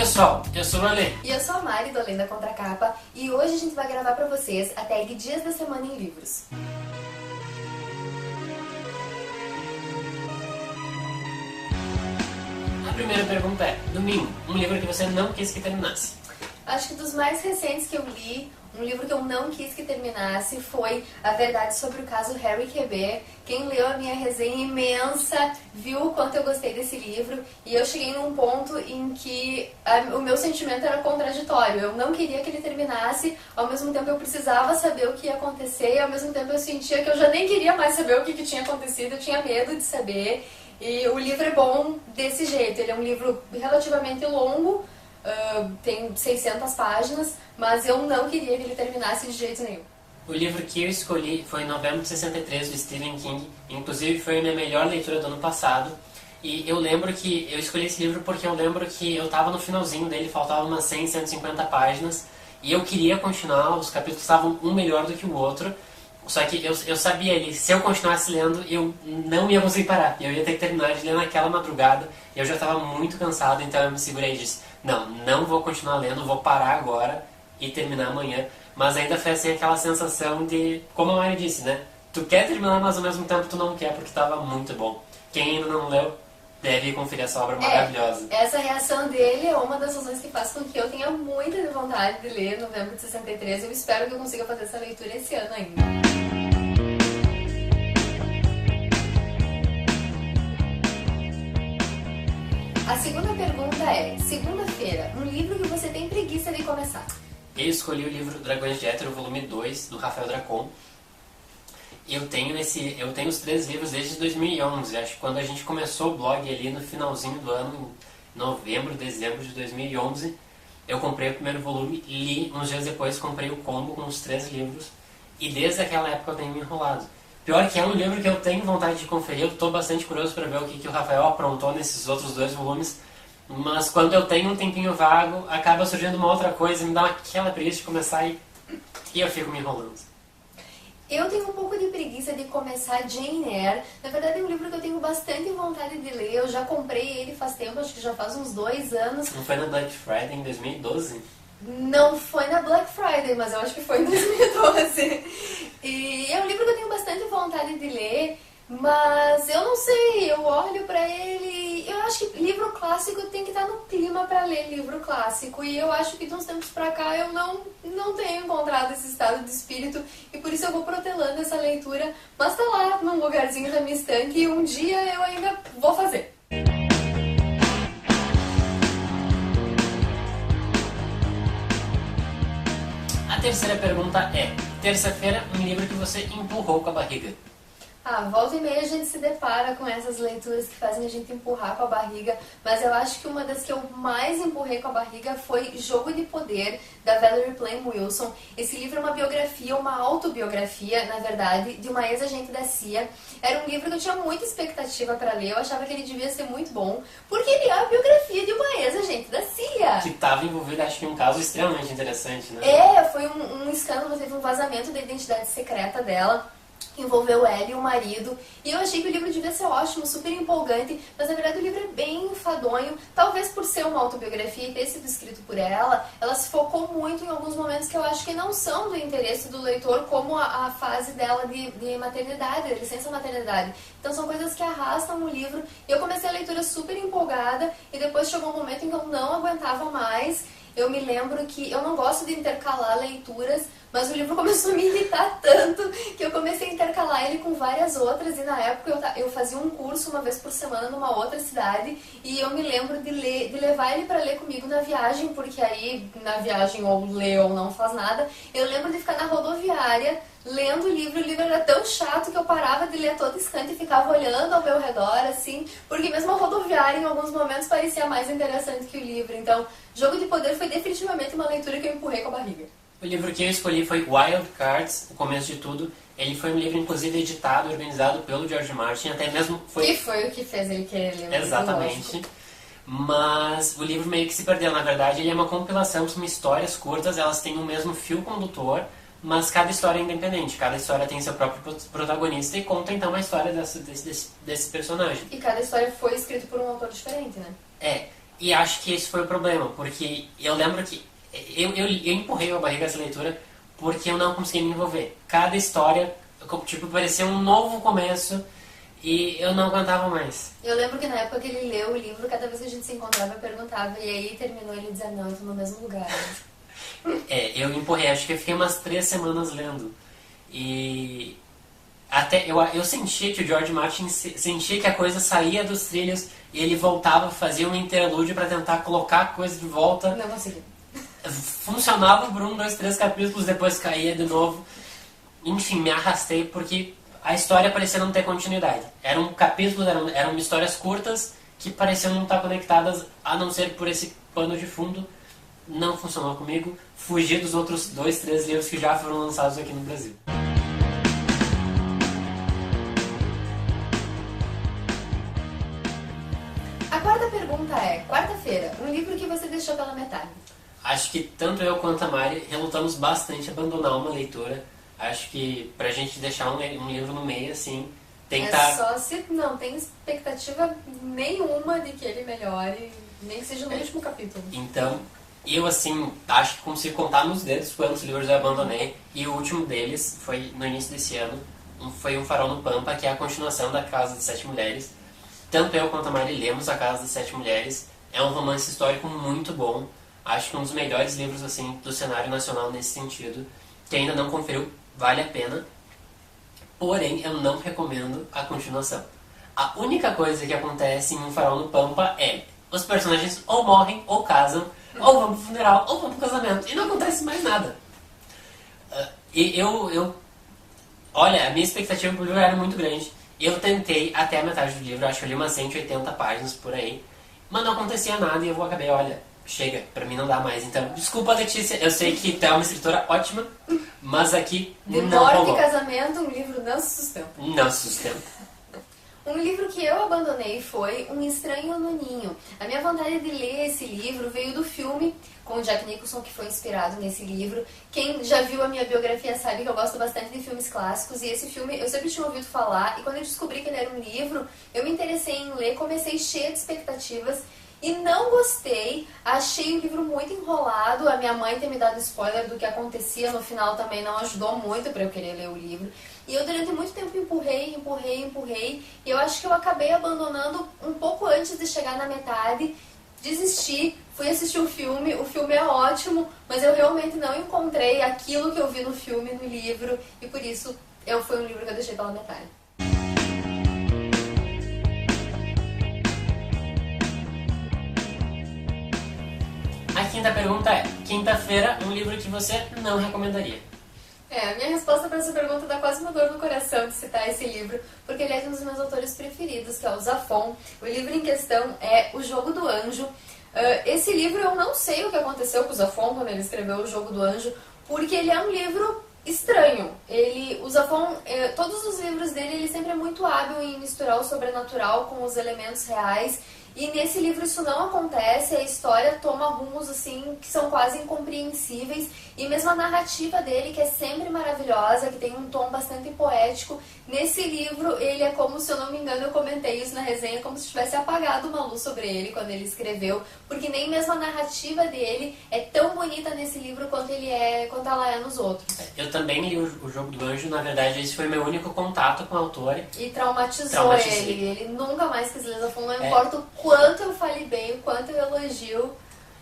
pessoal, eu sou o Ale. E eu sou a Mari, do Além da Contracapa, e hoje a gente vai gravar pra vocês a tag Dias da Semana em Livros. A primeira pergunta é, domingo, um livro que você não quis que terminasse. Acho que dos mais recentes que eu li, um livro que eu não quis que terminasse foi A Verdade sobre o Caso Harry Quebert. Quem leu a minha resenha imensa viu o quanto eu gostei desse livro, e eu cheguei num ponto em que o meu sentimento era contraditório. Eu não queria que ele terminasse, ao mesmo tempo eu precisava saber o que ia acontecer, e ao mesmo tempo eu sentia que eu já nem queria mais saber o que tinha acontecido, eu tinha medo de saber. E o livro é bom desse jeito, ele é um livro relativamente longo, tem 600 páginas, mas eu não queria que ele terminasse de jeito nenhum. O livro que eu escolhi foi Novembro de 63, do Stephen King. Inclusive foi a minha melhor leitura do ano passado. E eu lembro que eu escolhi esse livro porque eu lembro que eu estava no finalzinho dele, faltavam umas 100, 150 páginas. E eu queria continuar, os capítulos estavam um melhor do que o outro. Só que eu sabia ali, se eu continuasse lendo, eu não ia conseguir parar. Eu ia ter que terminar de ler naquela madrugada. Eu já estava muito cansado, então eu me segurei e disse, não vou continuar lendo, vou parar agora e terminar amanhã. Mas ainda foi assim aquela sensação de, como a Mari disse, né? Tu quer terminar, mas ao mesmo tempo tu não quer, porque estava muito bom. Quem ainda não leu, deve conferir essa obra maravilhosa. Essa reação dele é uma das razões que faz com que eu tenha muita vontade de ler Novembro de 63. Eu espero que eu consiga fazer essa leitura esse ano ainda. A segunda pergunta é, segunda-feira, um livro que você tem preguiça de começar? Eu escolhi o livro Dragões de Éter, volume 2, do Rafael Dracon. Eu tenho os 3 livros desde 2011. Acho que quando a gente começou o blog ali no finalzinho do ano, em novembro, dezembro de 2011, eu comprei o primeiro volume, li, uns dias depois comprei o combo com os 3 livros, e desde aquela época eu tenho me enrolado. Pior que é um livro que eu tenho vontade de conferir, eu estou bastante curioso para ver o que o Rafael aprontou nesses outros 2 volumes, mas quando eu tenho um tempinho vago, acaba surgindo uma outra coisa, me dá aquela preguiça de começar e eu fico me enrolando. Eu tenho um pouco de preguiça de começar Jane Eyre. Na verdade é um livro que eu tenho bastante vontade de ler, eu já comprei ele faz tempo, acho que já faz uns 2 anos. Não foi na Black Friday em 2012? Não foi na Black Friday, mas eu acho que foi em 2012. E é um livro que eu tenho bastante vontade de ler, mas eu não sei, eu olho pra ele, eu acho que livro clássico tem que estar no clima pra ler livro clássico, e eu acho que de uns tempos pra cá eu não tenho encontrado esse estado de espírito, e por isso eu vou protelando essa leitura, mas tá lá num lugarzinho da minha estante e um dia eu ainda vou fazer. A terceira pergunta é, terça-feira, um livro que você empurrou com a barriga. Volta e meia a gente se depara com essas leituras que fazem a gente empurrar com a barriga, mas eu acho que uma das que eu mais empurrei com a barriga foi Jogo de Poder, da Valerie Plame Wilson. Esse livro é uma biografia, uma autobiografia, na verdade, de uma ex-agente da CIA. Era um livro que eu tinha muita expectativa para ler, eu achava que ele devia ser muito bom, porque ele é a biografia de uma ex-agente da CIA. Que estava envolvido, acho que em um caso extremamente interessante, né? Foi um escândalo, teve um vazamento da identidade secreta dela, envolveu ela e o marido, e eu achei que o livro devia ser ótimo, super empolgante, mas na verdade o livro é bem enfadonho, talvez por ser uma autobiografia e ter sido escrito por ela se focou muito em alguns momentos que eu acho que não são do interesse do leitor, como a fase dela de maternidade, de licença maternidade. Então são coisas que arrastam o livro, e eu comecei a leitura super empolgada, e depois chegou um momento em que eu não aguentava mais. Eu me lembro que eu não gosto de intercalar leituras, mas o livro começou a me irritar tanto que eu comecei a intercalar ele com várias outras, e na época eu fazia um curso uma vez por semana numa outra cidade, e eu me lembro de levar ele para ler comigo na viagem, porque aí na viagem ou lê ou não faz nada. Eu lembro de ficar na rodoviária lendo o livro era tão chato que eu parava de ler a todo instante e ficava olhando ao meu redor, assim, porque mesmo a rodoviária em alguns momentos parecia mais interessante que o livro. Então, Jogo de Poder foi definitivamente uma leitura que eu empurrei com a barriga. O livro que eu escolhi foi Wild Cards, O Começo de Tudo. Ele foi um livro, inclusive, editado e organizado pelo George Martin, até mesmo foi... Que foi o que fez ele querer ler. Exatamente. Mas o livro meio que se perdeu, na verdade. Ele é uma compilação, são histórias curtas, elas têm o mesmo fio condutor, mas cada história é independente, cada história tem seu próprio protagonista e conta então a história desse personagem. E cada história foi escrita por um autor diferente, né? E acho que esse foi o problema, porque eu lembro que eu empurrei a barriga essa leitura porque eu não conseguia me envolver. Cada história, tipo, parecia um novo começo e eu não aguentava mais. Eu lembro que na época que ele leu o livro, cada vez que a gente se encontrava, eu perguntava, e aí terminou, ele dizia, não, eu tô no mesmo lugar. Eu empurrei, acho que eu fiquei umas 3 semanas lendo. E até eu sentia que o George Martin sentia que a coisa saía dos trilhos e ele voltava, fazia um interlúdio para tentar colocar a coisa de volta. Não consegui. Funcionava por 1, 2, 3 capítulos, depois caía de novo. Enfim, me arrastei porque a história parecia não ter continuidade. Eram capítulos, eram histórias curtas que pareciam não estar conectadas, a não ser por esse pano de fundo. Não funcionou comigo. Fugi dos outros 2, 3 livros que já foram lançados aqui no Brasil. A quarta pergunta é, quarta-feira, um livro que você deixou pela metade. Acho que tanto eu quanto a Mari relutamos bastante em abandonar uma leitura. Acho que pra gente deixar um livro no meio, assim, tem que estar... Só se não tem expectativa nenhuma de que ele melhore, nem que seja no último capítulo. Então, eu, assim, acho que consigo contar nos dedos quantos livros eu abandonei. E o último deles foi no início desse ano. Foi Um Farol no Pampa, que é a continuação da Casa de Sete Mulheres. Tanto eu quanto a Mari lemos A Casa das Sete Mulheres. É um romance histórico muito bom. Acho que um dos melhores livros assim do cenário nacional nesse sentido. Quem ainda não conferiu, vale a pena. Porém, eu não recomendo a continuação. A única coisa que acontece em Um Farol no Pampa é os personagens ou morrem, ou casam, ou vão pro funeral, ou vão pro casamento. E não acontece mais nada. Olha, a minha expectativa pro livro era muito grande. Eu tentei até a metade do livro, acho que eu li umas 180 páginas por aí, mas não acontecia nada e eu acabei, olha, chega, pra mim não dá mais. Então, desculpa, Letícia, eu sei que tu é uma escritora ótima, mas aqui De não morte rolou. e casamento, um livro não se sustenta. Não se sustenta. Um livro que eu abandonei foi Um Estranho no Ninho. A minha vontade de ler esse livro veio do filme com o Jack Nicholson, que foi inspirado nesse livro. Quem já viu a minha biografia sabe que eu gosto bastante de filmes clássicos, e esse filme eu sempre tinha ouvido falar, e quando eu descobri que ele era um livro, eu me interessei em ler, comecei cheia de expectativas, e não gostei, achei o livro muito enrolado, a minha mãe ter me dado spoiler do que acontecia no final também não ajudou muito para eu querer ler o livro. E eu durante muito tempo empurrei, e eu acho que eu acabei abandonando um pouco antes de chegar na metade, desisti, fui assistir o filme é ótimo, mas eu realmente não encontrei aquilo que eu vi no filme, no livro, e por isso foi um livro que eu deixei pela metade. A quinta pergunta é, quinta-feira, um livro que você não recomendaria? A minha resposta para essa pergunta dá quase uma dor no coração de citar esse livro, porque ele é um dos meus autores preferidos, que é o Zafón. O livro em questão é O Jogo do Anjo. Esse livro eu não sei o que aconteceu com o Zafón quando ele escreveu O Jogo do Anjo, porque ele é um livro estranho. O Zafón, todos os livros dele, ele sempre é muito hábil em misturar o sobrenatural com os elementos reais. E nesse livro isso não acontece, a história toma rumos assim que são quase incompreensíveis, e mesmo a narrativa dele, que é sempre maravilhosa, que tem um tom bastante poético, nesse livro ele é como, se eu não me engano, eu comentei isso na resenha, como se tivesse apagado uma luz sobre ele quando ele escreveu, porque nem mesmo a narrativa dele é tão bonita nesse livro quanto ela é nos outros. Eu também li o Jogo do Anjo, na verdade esse foi meu único contato com a autora. E traumatizou ele nunca mais quis ler Zafón, não importa o quanto eu fale bem, o quanto eu elogio,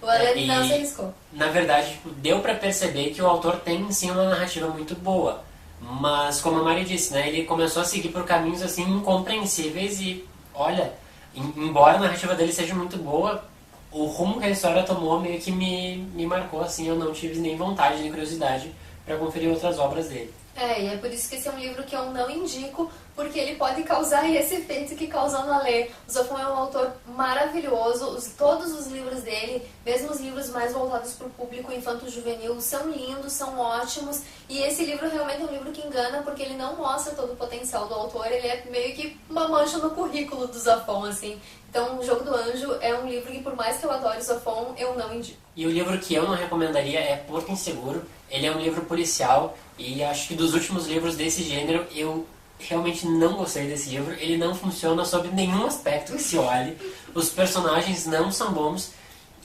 o Alan não se arriscou. Na verdade, deu pra perceber que o autor tem sim uma narrativa muito boa, mas como a Mari disse, né, ele começou a seguir por caminhos assim incompreensíveis e, olha, embora a narrativa dele seja muito boa, o rumo que a história tomou meio que me marcou, assim, eu não tive nem vontade nem curiosidade pra conferir outras obras dele. E é por isso que esse é um livro que eu não indico, porque ele pode causar esse efeito que causou no Alê. O Zafón é um autor maravilhoso, todos os livros dele, mesmo os livros mais voltados para o público infanto-juvenil, são lindos, são ótimos, e esse livro realmente é um livro que engana, porque ele não mostra todo o potencial do autor, ele é meio que uma mancha no currículo do Zafón, assim. Então, O Jogo do Anjo é um livro que, por mais que eu adore o Zafón, eu não indico. E o livro que eu não recomendaria é Porto Inseguro. Ele é um livro policial e acho que dos últimos livros desse gênero eu realmente não gostei desse livro. Ele não funciona sob nenhum aspecto que se olhe. Os personagens não são bons.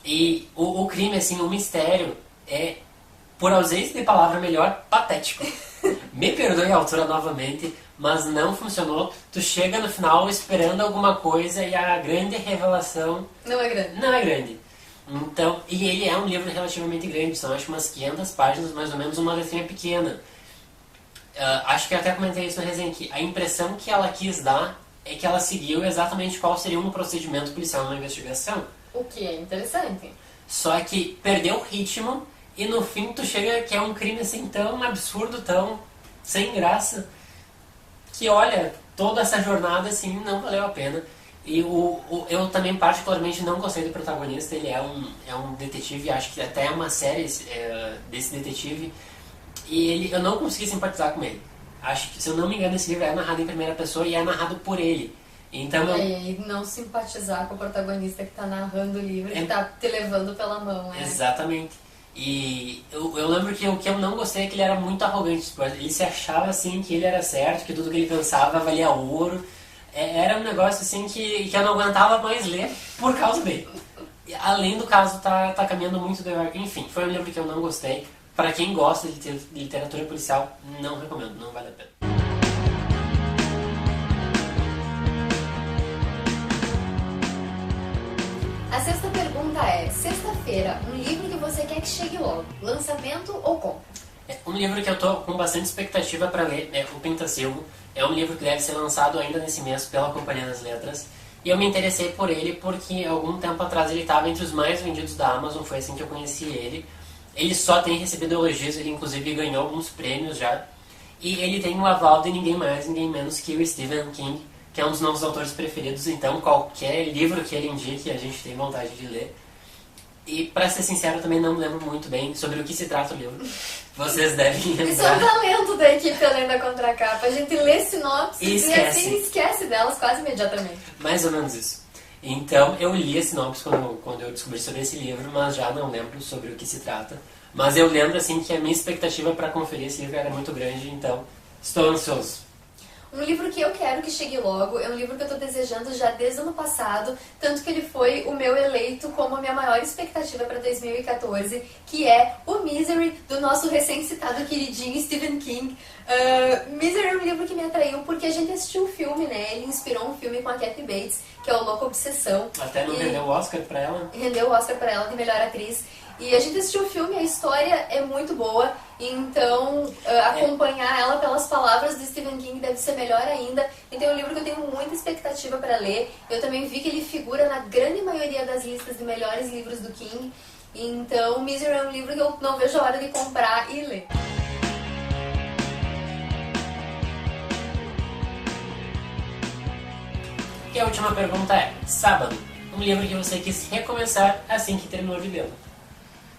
E o crime, assim, o mistério é, por ausência de palavra melhor, patético. Me perdoe a altura novamente, mas não funcionou. Tu chega no final esperando alguma coisa e a grande revelação... Não é grande. Não é grande. Então, e ele é um livro relativamente grande, são acho umas 500 páginas, mais ou menos, uma letrinha pequena. Acho que eu até comentei isso no resenha, que a impressão que ela quis dar é que ela seguiu exatamente qual seria um procedimento policial numa investigação. O que é interessante. Só que perdeu o ritmo e no fim tu chega que é um crime assim tão absurdo, tão sem graça, que olha, toda essa jornada assim não valeu a pena. E eu também particularmente não gostei do protagonista. Ele é um detetive, acho que até é uma série desse detetive, e eu não consegui simpatizar com ele. Acho que, se eu não me engano, esse livro é narrado em primeira pessoa e é narrado por ele. Então E não simpatizar com o protagonista que está narrando o livro, que está te levando pela mão, né? Exatamente. E eu lembro que o que eu não gostei é que ele era muito arrogante. Ele se achava assim que ele era certo, que tudo que ele pensava valia ouro. Era um negócio assim que eu não aguentava mais ler por causa dele. Além do caso tá caminhando muito devagar. Enfim, foi um livro que eu não gostei. Pra quem gosta de literatura policial, não recomendo, não vale a pena. A sexta pergunta é: sexta-feira, um livro que você quer que chegue logo, lançamento ou compra? Um livro que eu tô com bastante expectativa para ler é O Pintacilgo. É um livro que deve ser lançado ainda nesse mês pela Companhia das Letras. E eu me interessei por ele porque algum tempo atrás ele estava entre os mais vendidos da Amazon, foi assim que eu conheci ele. Ele só tem recebido elogios, ele inclusive ganhou alguns prêmios já. E ele tem o aval de ninguém mais, ninguém menos que o Stephen King, que é um dos nossos autores preferidos, então qualquer livro que ele indique a gente tem vontade de ler. E pra ser sincero, eu também não me lembro muito bem sobre o que se trata o livro. Vocês devem lembrar. Isso é um talento da equipe Além da Contracapa. A gente lê sinopses e assim esquece delas quase imediatamente. Mais ou menos isso. Então, eu li a sinopse quando eu descobri sobre esse livro, mas já não lembro sobre o que se trata. Mas eu lembro, assim, que a minha expectativa para conferir esse livro era muito grande, então estou ansioso. Um livro que eu quero que chegue logo, é um livro que eu estou desejando já desde o ano passado, tanto que ele foi o meu eleito como a minha maior expectativa para 2014, que é o Misery, do nosso recém-citado queridinho Stephen King. Misery é um livro que me atraiu porque a gente assistiu o filme, né? Ele inspirou um filme com a Kathy Bates, que é o Louca Obsessão. Até não rendeu o Oscar para ela? Rendeu o Oscar para ela de melhor atriz. E a gente assistiu o filme, a história é muito boa, então acompanhar ela pelas palavras do Stephen King deve ser melhor ainda. Então é um livro que eu tenho muita expectativa para ler. Eu também vi que ele figura na grande maioria das listas de melhores livros do King. Então Misery é um livro que eu não vejo a hora de comprar e ler. E a última pergunta é: Sábado, um livro que você quis recomeçar assim que terminou de lê-lo?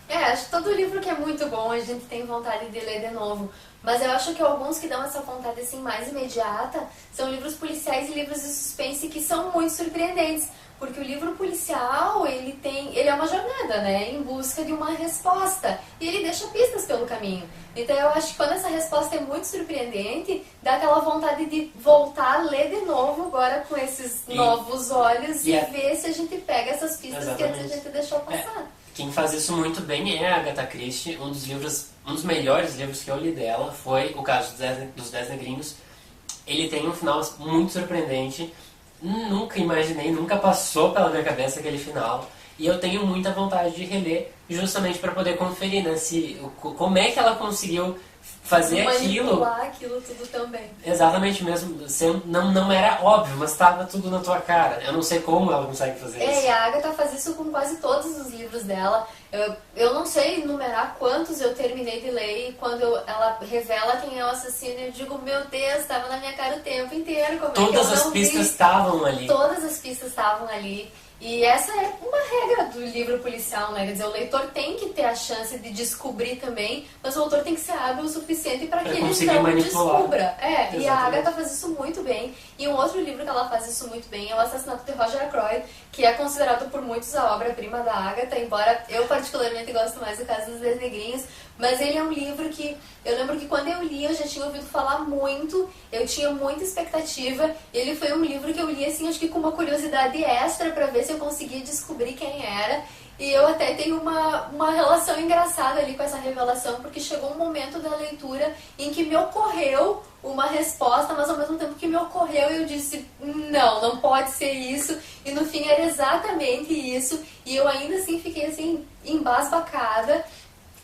Acho que todo livro que é muito bom a gente tem vontade de ler de novo. Mas eu acho que alguns que dão essa vontade assim mais imediata são livros policiais e livros de suspense que são muito surpreendentes. Porque o livro policial, ele é uma jornada, né? Em busca de uma resposta. E ele deixa pistas pelo caminho. Então eu acho que quando essa resposta é muito surpreendente, dá aquela vontade de voltar a ler de novo agora com esses novos olhos e ver se a gente pega essas pistas que antes a gente deixou passar. Quem faz isso muito bem é a Agatha Christie. Um dos melhores livros que eu li dela foi O Caso dos Dez Negrinhos. Ele tem um final muito surpreendente. Nunca imaginei, nunca passou pela minha cabeça aquele final. E eu tenho muita vontade de reler, justamente para poder conferir, né, como é que ela conseguiu fazer manipular aquilo tudo também. Exatamente mesmo. Não era óbvio, mas estava tudo na tua cara. Eu não sei como ela consegue fazer isso. E a Agatha faz isso com quase todos os livros dela. Eu não sei enumerar quantos eu terminei de ler e quando ela revela quem é o assassino, eu digo, meu Deus, estava na minha cara o tempo inteiro. Como Todas as pistas estavam ali. Todas as pistas estavam ali. E essa é uma regra do livro policial, né? Quer dizer, o leitor tem que ter a chance de descobrir também, mas o autor tem que ser hábil o suficiente para que ele não descubra. E a Agatha faz isso muito bem. E um outro livro que ela faz isso muito bem é O Assassinato de Roger Ackroyd, que é considerado por muitos a obra-prima da Agatha, embora eu particularmente gosto mais do Caso dos Dez Negrinhos, mas ele é um livro que eu lembro que quando eu li eu já tinha ouvido falar muito, eu tinha muita expectativa. Ele foi um livro que eu li assim, acho que com uma curiosidade extra para ver se eu conseguia descobrir quem era. E eu até tenho uma relação engraçada ali com essa revelação, porque chegou um momento da leitura em que me ocorreu uma resposta, mas ao mesmo tempo que me ocorreu eu disse, não pode ser isso, e no fim era exatamente isso, e eu ainda assim fiquei assim, embasbacada.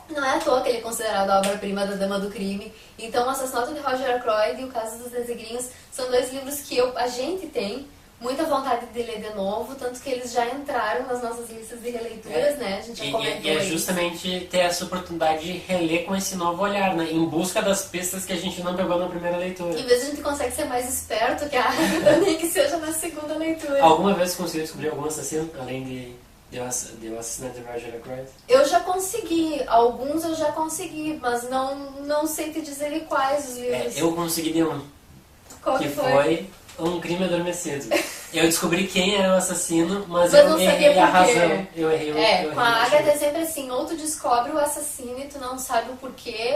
Não é à toa que ele é considerado a obra-prima da Dama do Crime. Então, O Assassinato de Roger Ackroyd e O Caso dos Dez Negrinhos são dois livros que a gente tem muita vontade de ler de novo, tanto que eles já entraram nas nossas listas de releituras, né? A gente já comentou e é justamente ter essa oportunidade de reler com esse novo olhar, né? Em busca das pistas que a gente não pegou na primeira leitura. Em vez a gente consegue ser mais esperto que a Agatha, nem que seja na segunda leitura. Alguma vez você conseguiu descobrir algum assassino, além de O Assassinato de Roger Ackroyd? Eu já consegui, alguns eu já consegui, mas não sei te dizer quais os livros. Eu consegui de um. Qual que foi? Um Crime Adormecido. Eu descobri quem era o assassino, mas eu não errei a razão. Eu errei com a Agatha é sempre assim, ou tu descobre o assassino e tu não sabe o porquê.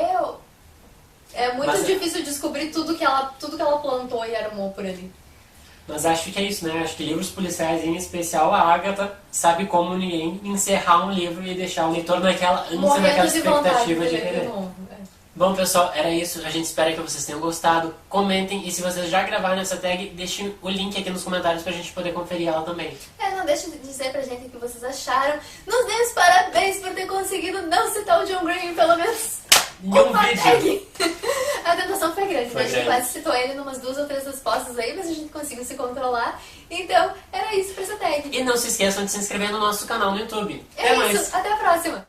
É muito difícil descobrir tudo que ela plantou e armou por ali. Mas acho que é isso, né? Acho que livros policiais, em especial a Agatha, sabe como ninguém encerrar um livro e deixar o leitor naquela ânsia, naquela expectativa de ler. Bom, pessoal, era isso. A gente espera que vocês tenham gostado. Comentem, e se vocês já gravaram essa tag, deixem o link aqui nos comentários pra gente poder conferir ela também. Não deixem de dizer pra gente o que vocês acharam. Nos deem os parabéns por ter conseguido não citar o John Green, pelo menos uma tag. A tentação foi grande, né? A gente quase citou ele em umas 2 ou 3 respostas aí, mas a gente conseguiu se controlar. Então, era isso pra essa tag. E não se esqueçam de se inscrever no nosso canal no YouTube. Até a próxima!